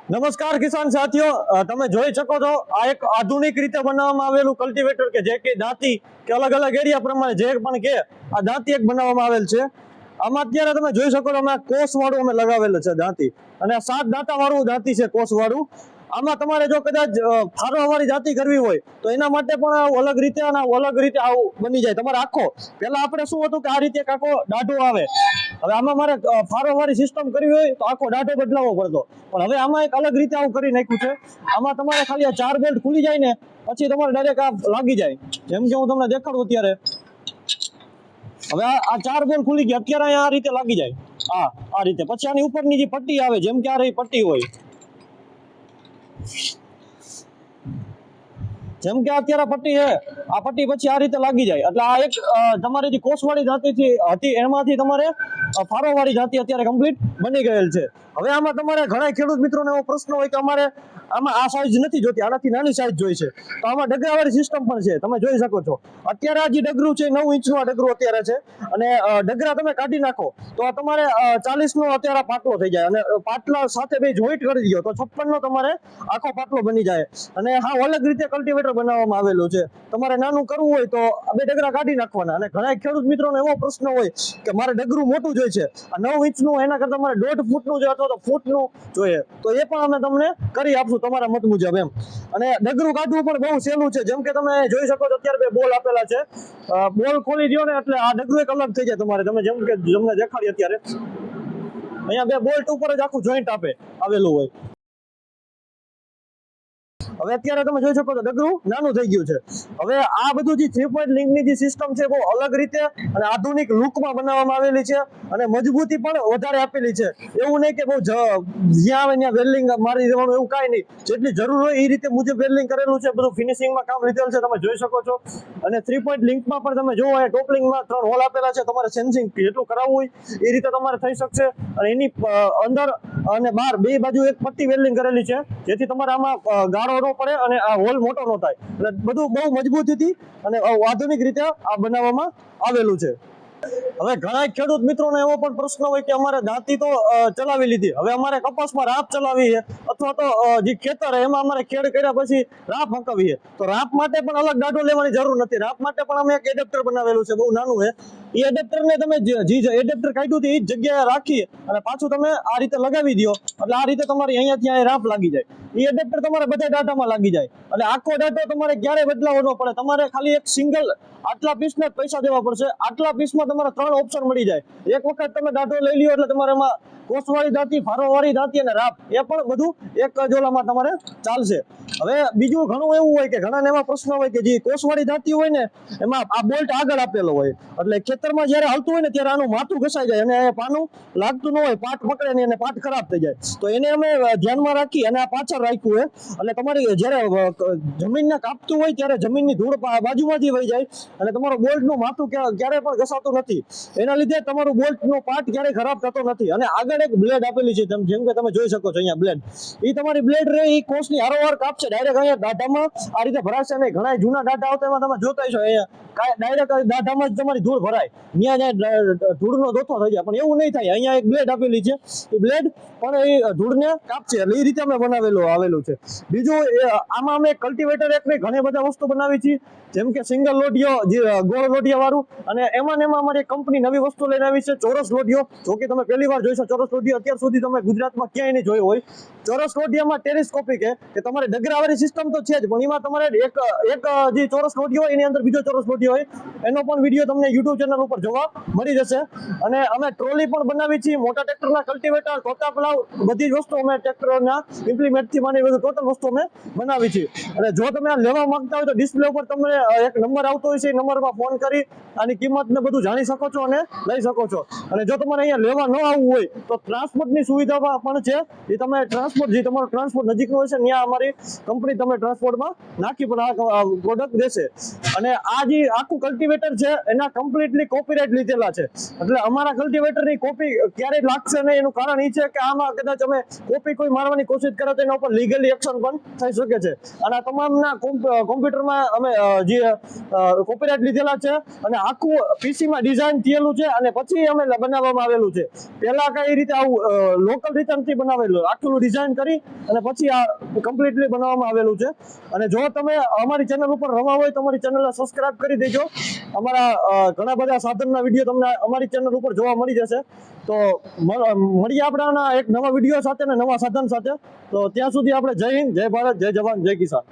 નમસ્કાર કિસાન સાથીઓ, તમે જોઈ શકો છો આ એક આધુનિક રીતે બનાવવામાં આવેલું કલ્ટિવેટર કે જે કે દાંતી કે અલગ અલગ એરિયા પ્રમાણે જે પણ કે આ દાંતી એક બનાવવામાં આવેલ છે. આમાં અત્યારે તમે જોઈ શકો છો અમે કોસ વાળું અમે લગાવેલું છે દાંતી, અને 7 દાંતા વાળું દાંતી છે કોસ વાળું. આમાં તમારે જો કદાચ ફારવાવાળી જાતિ કરવી હોય તો એના માટે પણ અલગ રીતે અને અલગ રીતે આવું બની જાય. તમારે આખો પેલા આપણે શું હતું કે આ રીતે આખો દાઢો આવે, હવે આમાં મારે ફારવાવાળી સિસ્ટમ કરવી હોય તો આખો દાઢો બદલાવવો પડતો, પણ હવે આમાં એક અલગ રીતે આવું કરી નાખ્યું છે. આમાં તમારે ખાલી આ 4 બોલ્ટ ખુલી જાય ને પછી તમારે ડાયરેક્ટ આ લાગી જાય. જેમ કે હું તમને દેખાડું અત્યારે, હવે આ 4 બોલ્ટ ખુલી ગયા, અત્યારે આ રીતે લાગી જાય આ રીતે. પછી આની ઉપરની જે પટ્ટી આવે, જેમ કે આ રહી પટ્ટી હોય, જેમ કે અત્યારે પટ્ટી છે, આ પટ્ટી પછી આ રીતે લાગી જાય. એટલે આ એક તમારી જે કોસવાળી જાતિ હતી એમાંથી તમારે ફારોવાળી જાતિ અત્યારે કમ્પ્લીટ બની ગયેલ છે. હવે આમાં તમારે ઘણા ખેડૂત મિત્રોને એવો પ્રશ્ન હોય કે અમારે આમાં આ સાઈઝ નથી જોતી, આનાથી નાની સાઈઝ જોઈ છે, તો આમાં ડગરાવાળી સિસ્ટમ પણ છે. તમે જોઈ શકો છો અત્યારે આ જે ડગરું છે 9 ઇંચનું આ ડગરું અત્યારે છે, અને ડગરા તમે કાઢી નાખો તો આ તમારે 40 નો અત્યારે પાટલો થઈ જાય, અને પાટલા સાથે બે જોઈન્ટ કરી દો તો 56 નો તમારે આખો પાટલો બની જાય. અને હા, અલગ રીતે કલ્ટિવેટર બનાવવામાં આવેલું છે. તમારે નાનું કરવું હોય તો બે ડગરા કાઢી નાખવાના. અને ઘણા ખેડૂત મિત્રોને એવો પ્રશ્ન હોય કે મારે ડગરું મોટું જોઈએ છે, આ 9 ઇંચનું એના કરતા મારે 1.5 ફૂટનું જોઈએ અથવા તો ફૂટનું જોઈએ, તો એ પણ અમે તમને કરી આપશું તમારા મત મુજબ એમ. અને ડગરું કાઢવું પણ બહુ સહેલું છે. જેમ કે તમે જોઈ શકો છો અત્યારે બે બોલ આપેલા છે, બોલ ખોલી દો ને એટલે આ ડગરું એક અલગ થઈ જાય તમારે. તમે જેમ કે તમને દેખાડી અત્યારે અહીંયા બે બોલ્ટ ઉપર જ આખું જોઈન્ટ આવેલું હોય. હવે અત્યારે તમે જોઈ શકો છો ડગરું નાનું થઈ ગયું છે. હવે આ બધું જે 3 પોઈન્ટ લિંકની જે સિસ્ટમ છે બહુ અલગ રીતે અને આધુનિક લુકમાં બનાવવામાં આવેલી છે, અને મજબૂતી પણ વધારે આપેલી છે. એવું નહીં કે બહુ જ્યાં આવે ત્યાં વેલ્ડિંગ મારી દેવાનું, એવું કાંઈ નહીં. જેટલી જરૂર હોય એ રીતે મુજબ વેલ્ડિંગ કરેલું છે, બધું ફિનિશિંગમાં કામ લીધેલ છે, તમે જોઈ શકો છો. અને 3 પોઈન્ટ લિંકમાં પણ તમે જોવો એ ટોપલિંગમાં 3 હોલ આપેલા છે. તમારે સેન્સિંગ જેટલું કરાવવું હોય એ રીતે તમારે થઈ શકશે. અને એની અંદર અને બહાર બે બાજુ એક પટ્ટી વેલ્ડિંગ કરેલી છે, જેથી તમારે આમાં ગાળો પડે અને આ હોલ મોટો ન થાય. એટલે બધું બહુ મજબૂતીથી અને આધુનિક રીતે આ બનાવવામાં આવેલું છે. હવે ઘણા ખેડૂત મિત્રોને એવો પણ પ્રશ્ન હોય કે અમારે દાંતી તો ચલાવી લીધી, હવે અમારે કપાસમાં રાપ ચલાવી છે, અથવા તો જે ખેતર એમાં અમારે ખેડ કર્યા પછી રાપ હકાવી છે, તો રાપ માટે પણ અલગ દાઢો લેવાની જરૂર નથી. રાપ માટે પણ અમે એક એડેપ્ટર બનાવેલું છે, બહુ નાનું છે. એ એડેપ્ટરને તમે જે એડેપ્ટર કાઢ્યું હતું એ જ જગ્યાએ રાખી અને પાછું તમે આ રીતે લગાવી દો, એટલે આ રીતે તમારે અહીંયા ત્યાં રાપ લાગી જાય. એ એડેપ્ટર તમારે બધા ડાટામાં લાગી જાય, એટલે આખો ડાટો તમારે ક્યારેય બદલાવો ન પડે. તમારે ખાલી એક સિંગલ આટલા પીસને પૈસા દેવા પડશે. આટલા પીસમાં તમારે 3 ઓપ્શન મળી જાય. એક વખત તમે ડાટો લઈ લ્યો એટલે તમારે એમાં કોસવાળી દાંતી, ફારોવાળી દાંતી અને રાપ એ પણ બધું એક જ ઓલામાં તમારે ચાલશે. હવે બીજું ઘણું એવું હોય કે ઘણાને એવા પ્રશ્ન હોય કે જે કોસવાળી દાંતી હોય ને એમાં આ બોલ્ટ આગળ આપેલો હોય, એટલે ખેતરમાં જ્યારે હાલતું હોય ને ત્યારે આનું માથું ઘસાઈ જાય અને પાનું લાગતું ન હોય, પાટ પકડે નહીં અને પાટ ખરાબ થઈ જાય. તો એને અમે ધ્યાનમાં રાખી અને આ પાછળ રાખ્યું હોય. એટલે તમારી જ્યારે જમીનને કાપતું હોય ત્યારે જમીનની ધૂળ બાજુમાંથી વહી જાય અને તમારું બોલ્ટનું માથું ક્યારેય પણ ઘસાતું નથી. એના લીધે તમારું બોલ્ટનો પાર્ટ ક્યારેય ખરાબ થતો નથી. અને આગળ એક બ્લેડ આપેલી છે, જેમ કે તમે જોઈ શકો છો અહીંયા બ્લેડ. એ તમારી બ્લેડ રહે એ કોષની હારોહાર કાપશે. ડાયરેક્ટ અહીંયા દાઢામાં આ રીતે ભરાશે નહીં. ઘણા જૂના દાઢા આવતા એમાં તમે જોતા હશો, અહીંયા ડાયરેક્ટ દાઢામાં જ તમારી ધૂળ ભરાય, ત્યાં ધૂળનો ધોતો થઈ જાય. પણ એવું નહીં થાય. અહીંયા એક બ્લેડ આપેલી છે, એ બ્લેડ પણ એ ધૂળને કાપશે. એટલે એ રીતે અમે આવેલું છે. બીજું આમાં અમે કલ્ટિવેટર એક નહીં ઘણી બધા વસ્તુ બનાવી છે, જેમ કે સિંગલ લોઢિયો, જે ગોળ લોઢિયા વાળું. અને એમાં અમારી કંપની નવી વસ્તુ લઈને આવી છે, ચોરસ લોઢિયો. જો કે તમે પહેલી વાર જોઈશો ચોરસ લોઢિયો, અત્યાર સુધી તમે ગુજરાતમાં ક્યાંય નહીં જોયો હોય. ચોરસ લોઢિયામાં ટેલિસ્કોપિક કે તમારે ડગરાવાળી સિસ્ટમ તો છે જ, પણ એમાં તમારે એક જે ચોરસ લોઢિયો હોય એની અંદર બીજો ચોરસ લોઢિયો હોય, એનો પણ વિડીયો તમને યુટ્યુબ ચેનલ ઉપર જોવા મળી જશે. અને અમે ટ્રોલી પણ બનાવી છીએ, મોટા ટ્રેક્ટરના કલ્ટિવેટર, ટોટા પ્લાવ, બધી જ વસ્તુ અમે ટ્રેક્ટરના ઇમ્પ્લિમેન્ટથી માંડી બધી ટોટલ વસ્તુ અમે બનાવી છીએ. અને જો તમે આ લેવા માંગતા હોય તો ડિસ્પ્લે ઉપર તમને એક નંબર આવતો હોય છે, એ નંબરમાં ફોન કરી આની કિંમત ને બધું જાણી શકો છો અને લઈ શકો છો. અને જો તમારે અહીંયા લેવા ન આવવું હોય તો ટ્રાન્સપોર્ટની સુવિધા પણ છે. એ તમે ટ્રાન્સપોર્ટ, જે તમારો ટ્રાન્સપોર્ટ નજીકનું હોય છે ત્યાં અમારી કંપની તમે ટ્રાન્સપોર્ટમાં નાખી પણ આ પ્રોડક્ટ દેશે. અને આ જે આખું કલ્ટિવેટર છે એના કમ્પ્લીટલી કોપીરાઇટ લીધેલા છે, એટલે અમારા કલ્ટિવેટરની કોપી ક્યારેય લાગશે નહીં. એનું કારણ એ છે કે આમાં કદાચ અમે કોપી કોઈ મારવાની કોશિશ કરે તો એના ઉપર લીગલી એક્શન પણ થઈ શકે છે. અને આ તમામના કોમ્પ્યુટરમાં અમે જે કોપીરાઇટ લીધેલા છે અને આખું પીસીમાં ડિઝાઇન થયેલું છે અને પછી અમે બનાવવામાં આવેલું છે. પહેલા કઈ રીતે આવું લોકલ રીતે નથી બનાવેલું, આખું ડિઝાઇન કરી અને પછી આ કમ્પ્લીટલી બનાવવામાં આવેલું છે. અને જો તમે અમારી ચેનલ ઉપર રવા હોય તો અમારી ચેનલને સબસ્ક્રાઇબ કરી દેજો. અમારા ઘણા બધા સાધનના વિડીયો તમને અમારી ચેનલ ઉપર જોવા મળી જશે. તો મળીએ આપણા એક નવા વિડીયો સાથે ને નવા સાધન સાથે. તો ત્યાં સુધી આપણે જય હિન્દ, જય ભારત, જય જવાન, જય કિસાન.